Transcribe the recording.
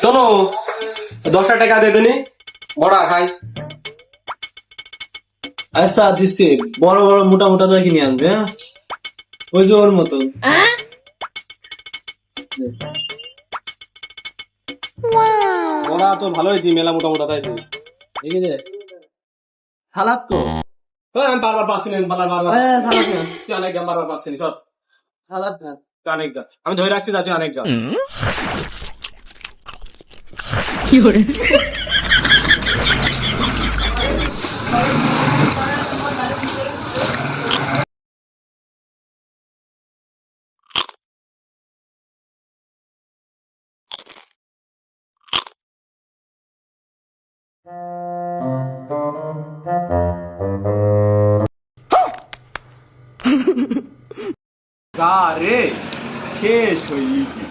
শোনো, 10 টাকা দিয়ে দিনি, বড়া খাই। আচ্ছা দিচ্ছি, বড় বড় মোটা মোটা দেখে নিয়ে আনবে, হ্যাঁ ওই যে ওর মতন। বড়া তো ভালোই দি, মেলা মোটা মোটা তাই দি। ঠিক আছে, সালাদ তো আমি বারবার পাচ্ছি না, বারবার সালাদ না, তুই অনেক গান বারবার পাচ্ছি না, সব সালাদ না। তুই অনেক গান আমি ধরে রাখছি, তুই অনেক গান। গা রে শেষ হয়ে